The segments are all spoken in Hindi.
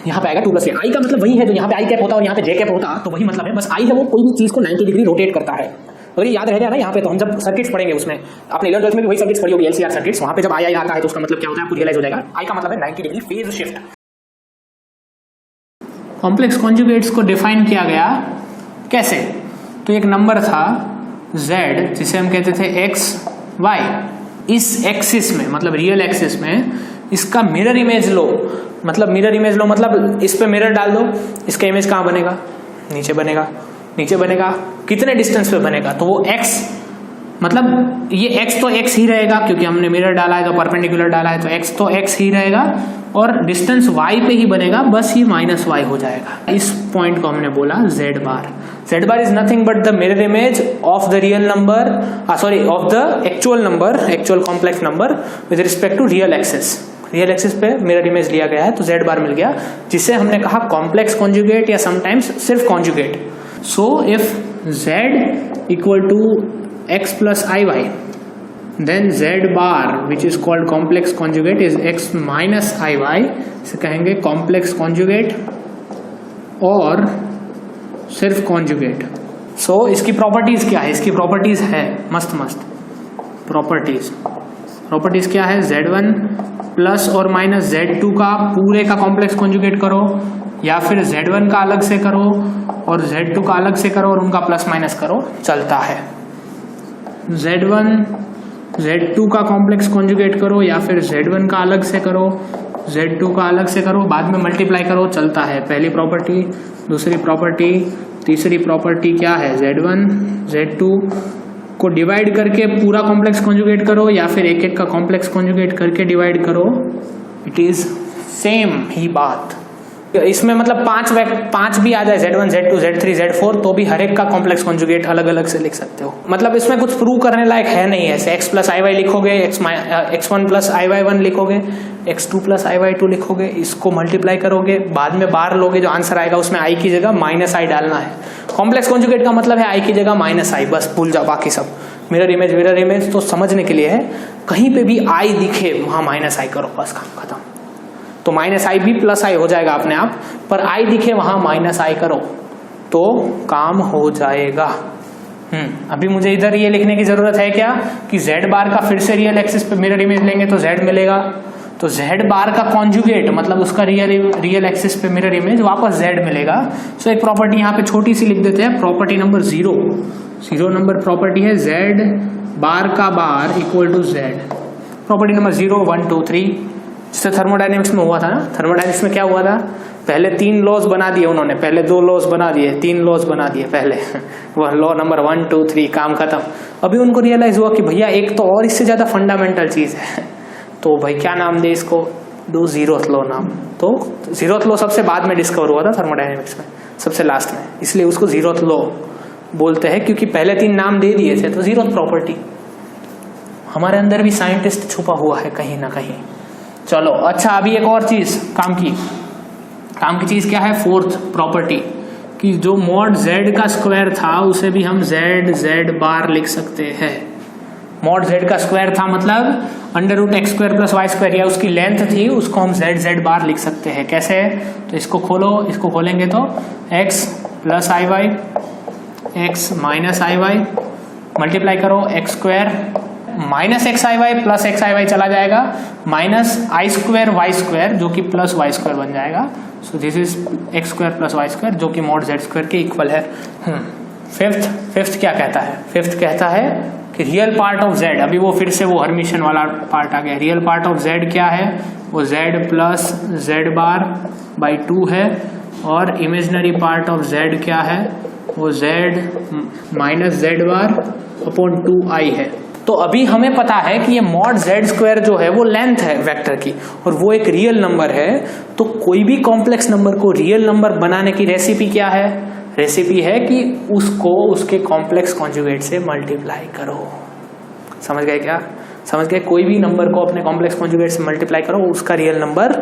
यहाँ पे आएगा 2 + a। आई का मतलब वही है जो यहाँ पे आई कैप होता और यहाँ पे जे कैप होता, तो वही मतलब है, बस आई है वो कोई भी चीज़ को 90 डिग्री रोटेट करता है। अगर ये याद रह जाए ना यहाँ पे, तो हम जब सर्किट्स पढ़ेंगे उसमें, आपने 11th में भी वही सर्किट्स पढ़ी होगी, LCR सर्किट्स, वहाँ पे जब आई आता है तो उसका मतलब क्या होता है आपको रियलाइज हो जाएगा। आई का मतलब है 90 degree phase shift. Complex conjugates को डिफाइन किया गया कैसे? तो एक नंबर था z जिसे हम कहते थे x y, इस एक्सिस में मतलब रियल एक्सिस में इसका मिरर इमेज लो, मतलब मिरर इमेज लो मतलब इस पे मिरर डाल दो, इसका इमेज कहाँ बनेगा? नीचे बनेगा। नीचे बनेगा कितने डिस्टेंस पे बनेगा? तो वो x मतलब ये x तो x ही रहेगा क्योंकि हमने मिरर डाला है तो परपेंडिकुलर डाला है, तो x तो x ही रहेगा और डिस्टेंस y पे ही बनेगा, बस ये -y हो जाएगा। इस पॉइंट को हमने बोला z bar. z bar is nothing but the mirror image of the real number, of the actual number, actual complex number with respect to real axis. Real axis पे मिरर इमेज लिया गया है तो z बार मिल गया, जिसे हमने कहा कॉम्प्लेक्स कॉन्जुगेट या समटाइम्स सिर्फ conjugate. So if z equal to x plus iy, then z bar which is called complex conjugate is x minus iy, इसे कहेंगे कॉम्प्लेक्स कॉन्जुगेट और सिर्फ कॉन्जुगेट। सो इसकी प्रॉपर्टीज क्या है? इसकी प्रॉपर्टीज है मस्त मस्त प्रॉपर्टीज क्या है? z1 प्लस और माइनस z2 का पूरे का कॉम्प्लेक्स कॉन्जुगेट करो, या फिर z1 का अलग से करो और z2 का अलग से करो और उनका प्लस माइनस करो, चलता है। z1 z2 का कॉम्प्लेक्स कॉन्जुगेट करो या फिर z1 का अलग से करो, z2 का अलग से करो, बाद में मल्टीप्लाई करो, चलता है। पहली प्रॉपर्टी। दूसरी प्रॉपर्टी, तीसरी प्रॉपर्टी क्या है? z1 z2 को डिवाइड करके पूरा कॉम्प्लेक्स कॉन्जुगेट करो या फिर एक एक का कॉम्प्लेक्स कॉन्जुगेट करके डिवाइड करो, इट इज सेम ही बात। इसमें मतलब 5 भी आ जाए, z1 z2 z3 z4, तो भी हर एक का कॉम्प्लेक्स कॉन्जुगेट अलग अलग से लिख सकते हो। मतलब इसमें कुछ प्रूव करने लायक है नहीं। ऐसे x प्लस iy लिखोगे, x1 प्लस iy1 लिखोगे, x2 प्लस iy2 लिखोगे, इसको मल्टीप्लाई करोगे, बाद में बार लोगे, जो आंसर आएगा उसमें i की जगह -i डालना है। कॉम्प्लेक्स कॉन्जुगेट का मतलब है i की जगह -i, बस भूल जाओ बाकी सब। मिरर इमेज तो समझने के लिए है, कहीं पे भी i दिखे वहां -i करो, बस काम खत्म। तो -i भी +i हो जाएगा अपने आप, पर i दिखे वहां -i करो तो काम हो जाएगा। अभी मुझे इधर ये लिखने की जरूरत है क्या कि z बार का फिर से रियल एक्सिस पे मिरर इमेज लेंगे तो z मिलेगा, तो z बार का कॉन्जुगेट मतलब उसका रियल एक्सिस पे मिरर इमेज वापस z मिलेगा। सो एक प्रॉपर्टी यहाँ पे छोटी सी लिख देते हैं, प्रॉपर्टी नंबर 0 नंबर प्रॉपर्टी है z बार का bar equal to z। Property number 0 1 2 3, जिससे थर्मोडायनेमिक्स में हुआ था ना। थर्मोडायनेमिक्स में क्या हुआ था? पहले 3 लॉज बना दिए उन्होंने, पहले 2 लॉज बना दिए, 3 लॉज बना दिए पहले वह लॉ नंबर 1 2 3, काम खत्म। अभी उनको रियलाइज हुआ कि भैया एक तो और इससे ज्यादा फंडामेंटल चीज है, तो भाई क्या नाम दे इसको? दो 0th लॉ नाम। तो 0th लॉ सबसे बाद में डिस्कवर हुआ था थर्मोडायनेमिक्स में, सबसे लास्ट में, इसलिए उसको 0th लॉ बोलते हैं, क्योंकि पहले 3 नाम दे दिए थे। तो 0th प्रॉपर्टी, हमारे अंदर भी साइंटिस्ट छुपा हुआ है कहीं ना कहीं। चलो अच्छा, अभी एक और चीज काम की चीज क्या है? 4th प्रॉपर्टी, कि जो मॉड z का स्क्वायर था उसे भी हम z बार लिख सकते हैं। मॉड z का स्क्वायर था मतलब √x² + y², या उसकी लेंथ थी, उसको हम z बार लिख सकते हैं। कैसे? तो इसको खोलो, इसको खोलेंगे तो x + iy x - iy multiply करो x² -xiy + xiy चला जाएगा, -i² y² जो कि +y² बन जाएगा। So this is x² + y² जो कि मॉड z² के इक्वल है। फिफ्थ क्या कहता है? फिफ्थ कहता है कि रियल पार्ट ऑफ z, अभी वो फिर से वो हर्मिशन वाला पार्ट आ गया। रियल पार्ट ऑफ z क्या है? वो z + z बार बाई 2 है, और इमेजिनरी पार्ट ऑफ z क्या है? वो z - z bar upon 2i है। तो अभी हमें पता है कि ये मॉड z² जो है वो लेंथ है वेक्टर की, और वो एक रियल नंबर है। तो कोई भी कॉम्प्लेक्स नंबर को रियल नंबर बनाने की रेसिपी क्या है? रेसिपी है कि उसको उसके कॉम्प्लेक्स कॉन्जुगेट से मल्टीप्लाई करो। समझ गए क्या? समझ गए? कोई भी नंबर को अपने कॉम्प्लेक्स कॉन्जुगेट से मल्टीप्लाई करो, उसका रियल नंबर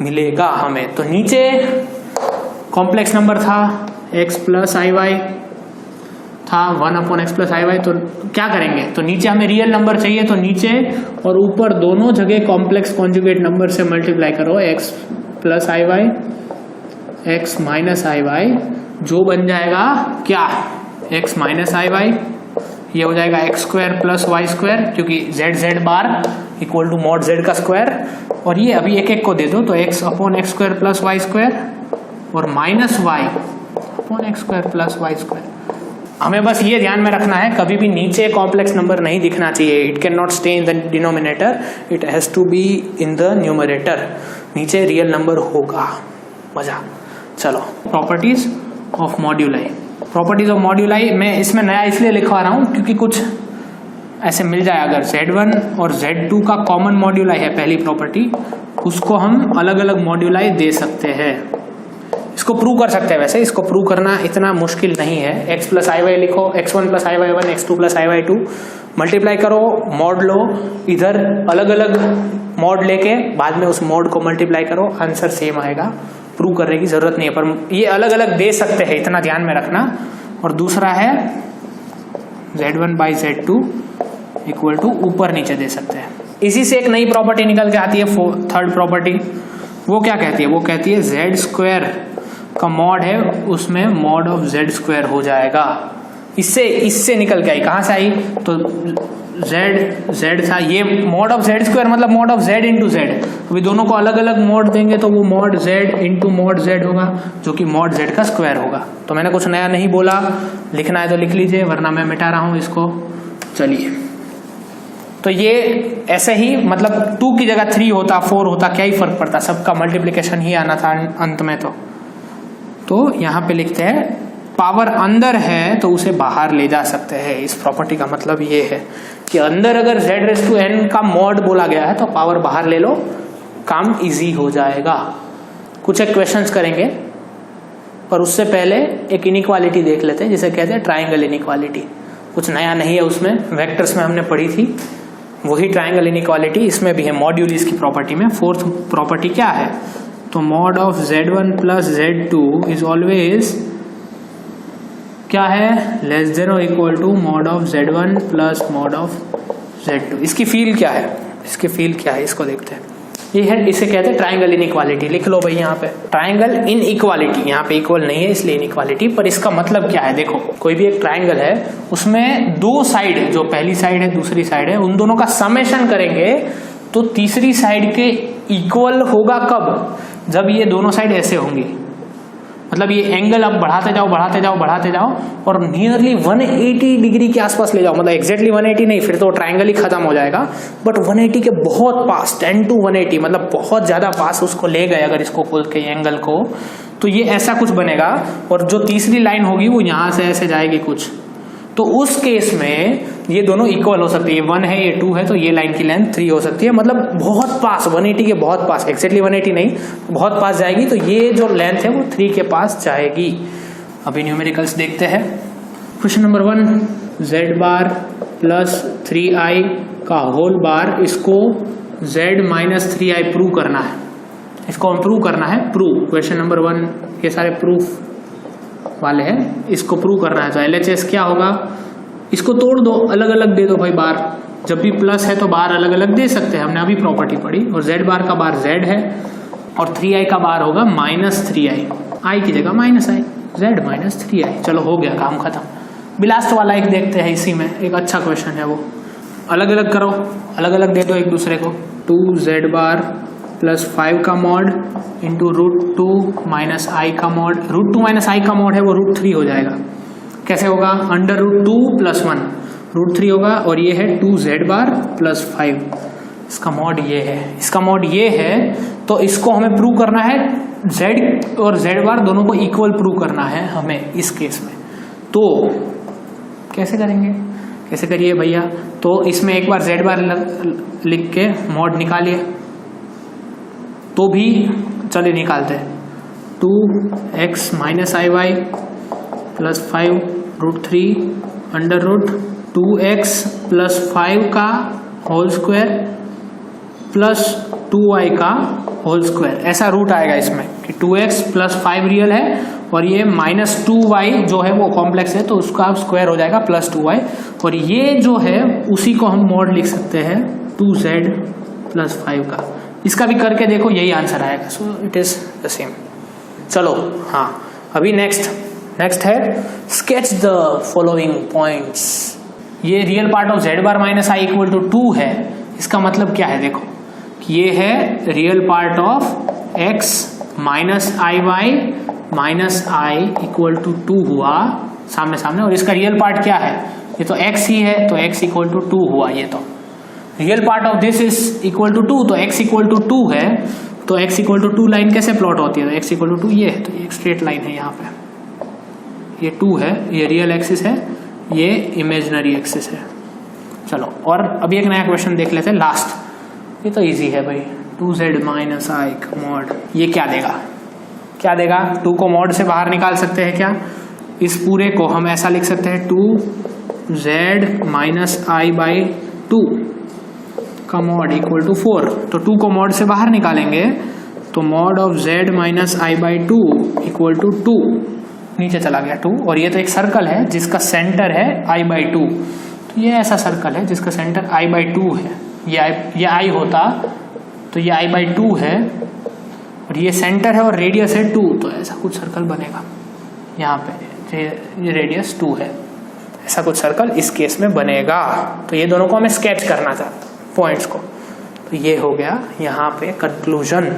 मिलेगा हमें। तो नीचे कॉम्प्लेक्स नंबर था x + iy था 1/x + iy, तो क्या करेंगे? तो नीचे हमें रियल नंबर चाहिए, तो नीचे और ऊपर दोनों जगह कॉम्प्लेक्स कॉन्जुगेट नंबर से मल्टीप्लाई करो। x + iy x minus i Y, जो बन जाएगा क्या, x माइनस आई वाई, ये हो जाएगा X square plus Y square, क्योंकि Z Z bar equal to mod Z का स्क्वायर, और ये अभी एक एक को दे दो तो X upon X square plus Y square और minus Y upon X square plus Y square. हमें बस ये ध्यान में रखना है कभी भी नीचे कॉम्प्लेक्स नंबर नहीं दिखना चाहिए। It can not stay in the denominator, it has to be in the numerator. नीचे रियल नंबर होगा। मजा। चलो, properties of moduli. Properties of moduli मैं इसमें नया इसलिए लिखवा रहा हूँ क्योंकि कुछ ऐसे मिल जाए, अगर Z1 और Z2 का कॉमन मॉड्यूलाई है पहली प्रॉपर्टी, उसको हम अलग अलग मॉड्यूलाई दे सकते हैं। इसको प्रूव कर सकते हैं। वैसे इसको प्रूव करना इतना मुश्किल नहीं है। x प्लस आई वाई लिखो, x1 plus i y one, x2 plus i y two, multiply करो, मॉड लो, इधर अलग अलग मॉड लेके बाद में उस मॉड को मल्टीप्लाई करो, आंसर सेम आएगा। प्रूव करने की जरूरत नहीं है, पर ये अलग अलग दे सकते हैं, इतना ध्यान में रखना। और दूसरा है Z1 by Z2 equal to ऊपर नीचे दे सकते हैं। इसी से एक नई प्रॉपर्टी निकल के आती है, थर्ड प्रॉपर्टी। वो क्या कहती है? वो कहती है जेड स्क्वायर का मॉड है उसमें मॉड ऑफ जेड स्क्वायर हो जाएगा। इससे निकल के आई। कहाँ से आई? तो जेड था, ये मॉड ऑफ जेड स्क्वायर मतलब mod of Z into Z. अभी दोनों को अलग अलग मॉड देंगे तो वो mod Z into mod Z होगा, जो कि मॉड जेड का स्क्वायर होगा। तो मैंने कुछ नया नहीं बोला, लिखना है तो लिख लीजिए, वरना मैं मिटा रहा हूं इसको। चलिए, तो ये ऐसे ही, मतलब 2 की जगह 3 होता, 4 होता, क्या ही फर्क पड़ता, सबका मल्टीप्लीकेशन ही आना था अंत में। तो यहाँ पे लिखते हैं पावर अंदर है तो उसे बाहर ले जा सकते हैं। इस प्रॉपर्टी का मतलब ये है कि अंदर अगर z⁻n का मॉड बोला गया है तो पावर बाहर ले लो, काम इजी हो जाएगा। कुछ एक क्वेश्चंस करेंगे, पर उससे पहले एक इनइक्वालिटी देख लेते हैं जिसे कहते हैं ट्राइंगल इनइक्वालिटी। कुछ नया नहीं है उसमें, वेक्टर्स में हमने पढ़ी थी वही ट्राइंगल इनइक्वालिटी इसमें भी है, मॉड्यूलिस की प्रॉपर्टी में। फोर्थ प्रॉपर्टी क्या है? तो mod of z1 plus z2 is always क्या है? लेस देन और equal to mod of z1 plus mod of z2। इसकी फील क्या है? इसकी फील क्या है इसको देखते हैं। ये है, इसे कहते हैं ट्राइंगल इनइक्वालिटी। लिख लो भाई यहाँ पे ट्राइंगल इनइक्वालिटी। यहाँ पे इक्वल नहीं है इसलिए इनइक्वालिटी, पर इसका मतलब क्या है? देखो, कोई भी एक ट्राइंगल है, उसमें 2 साइड, जो पहली साइड है दूसरी साइड है, उन दोनों का समेशन करेंगे तो तीसरी साइड के इक्वल होगा। कब? जब ये दोनों साइड ऐसे होंगी, मतलब ये एंगल आप बढ़ाते जाओ बढ़ाते जाओ बढ़ाते जाओ और नियरली 180 डिग्री के आसपास ले जाओ। मतलब एग्जैक्टली 180 नहीं, फिर तो ट्राइंगल ही खत्म हो जाएगा, बट 180 के बहुत पास, 10 to 180, मतलब बहुत ज्यादा पास उसको ले गए अगर इसको खोल के एंगल को, तो ये ऐसा कुछ बनेगा। और जो तीसरी लाइन होगी वो यहां से ऐसे जाएगी कुछ, तो उस केस में ये दोनों इक्वल हो सकती है। 1 है, ये 2 है, तो ये लाइन की लेंथ 3 हो सकती है। मतलब बहुत पास, 180 के बहुत पास, एक्जैक्टली 180 नहीं, बहुत पास जाएगी। तो ये जो लेंथ है वो 3 के पास जाएगी। अभी न्यूमेरिकल्स देखते हैं। क्वेश्चन नंबर 1, z बार प्लस 3i का होल बार, इसको z माइनस 3i प्रूव करना है। इसको प्रूव करना है, प्रूव। क्वेश्चन नंबर 1 ये सारे प्रूफ वाले हैं, इसको प्रूव करना है। तो LHS क्या होगा? इसको तोड़ दो, अलग अलग दे दो भाई बार। जब भी प्लस है तो बार अलग अलग दे सकते हैं, हमने अभी प्रॉपर्टी पढ़ी। और z बार का बार z है और 3i का बार होगा माइनस 3i, i की जगह minus i, z minus 3i। चलो हो गया, काम खत्म। बिलास्ट वाला एक देखते हैं, इसी में एक अच्छा क्वेश्चन है, वो अलग अलग करो, अलग अलग दे दो एक दूसरे को। 2z बार प्लस 5 का मॉड इंटू √2 माइनस i का मॉड। √2 माइनस i का मॉड है वो √3 हो जाएगा। कैसे होगा? अंडर √2 प्लस 1 √3 होगा, और ये है 2z बार प्लस 5, इसका मॉड ये है, इसका मॉड ये है। तो इसको हमें प्रूव करना है, z और z बार दोनों को इक्वल प्रूव करना है हमें इस केस में। तो कैसे करेंगे? कैसे करिए भैया? तो इसमें एक बार z बार लिख के मॉड निकालिए, तो भी चलिए निकालते हैं। 2x minus i Y plus 5 √3 under root 2x plus 5 का होल स्क्वायर प्लस 2y का होल स्क्वायर, ऐसा रूट आएगा इसमें कि 2x प्लस 5 रियल है और ये माइनस 2y जो है वो कॉम्प्लेक्स है, तो उसका स्क्वायर हो जाएगा प्लस 2y। और ये जो है उसी को हम मॉड लिख सकते हैं 2z प्लस 5 का। इसका भी करके देखो, यही आंसर आएगा। So it is the same. चलो हाँ, अभी नेक्स्ट है स्केच द फॉलोइंग पॉइंट्स। ये real part of z bar minus i equal to 2 है। इसका मतलब क्या है, देखो कि ये है real part of x minus i y minus i equal to 2 हुआ सामने सामने, और इसका रियल पार्ट क्या है, ये तो x ही है, तो x इक्वल टू 2 हुआ। ये तो real part of this is equal to 2, तो x इक्वल टू 2 है, तो x इक्वल टू 2 लाइन कैसे प्लॉट होती है, तो x इक्वल टू 2 ये है, तो ये एक स्ट्रेट लाइन है, यहाँ पे ये 2 है, ये रियल एक्सिस है, ये इमेजिनरी एक्सिस है। चलो और अभी एक नया क्वेश्चन देख लेते हैं लास्ट, ये तो इजी है भाई, 2z माइनस आई का मॉड, ये क्या देगा 2 को मॉड से बाहर निकाल सकते हैं क्या, इस पूरे को हम ऐसा लिख सकते हैं 2z माइनस आई बाई 2 का मॉड इक्वल टू 4, तो 2 को मॉड से बाहर निकालेंगे तो mod of z minus i by 2 equal to 2, नीचे चला गया 2, और ये तो एक सर्कल है जिसका सेंटर है i बाई 2, तो ये ऐसा सर्कल है जिसका सेंटर i बाई 2 है, ये i होता तो ये i बाई 2 है, और ये सेंटर है और रेडियस है 2, तो ऐसा कुछ सर्कल बनेगा यहाँ पे, ये रेडियस 2 है, ऐसा कुछ सर्कल इस केस में बनेगा। तो ये दोनों को हमें स्केच करना था पॉइंट्स को, तो ये हो गया यहाँ पे कंक्लूजन।